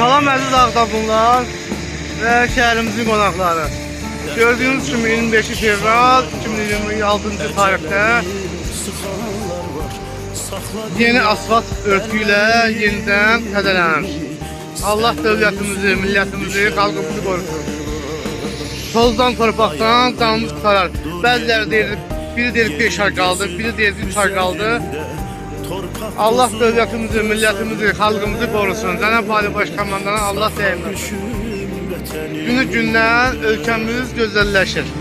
Salam əziz Ağdamlılar və şəhərimizin qonaqları. Gördüyünüz kimi 25 fevral 2026-cı tarixdə yeni asfalt örtü ilə yenidən təzələnir. Allah dövlətimizi, millətimizi, xalqımızı qorusun. Tozdan, torpaqdan canımız qutarar. Bəziləri deyir, biri deyir 5 ay qaldı, biri deyir 3 ay qaldı. Allah dövlətimizi, millətimizi, xalqımızı qorusun. Cənab Ali Başkomandana Allah dəyməsin. Günü gündən ölkəmiz gözəlləşir.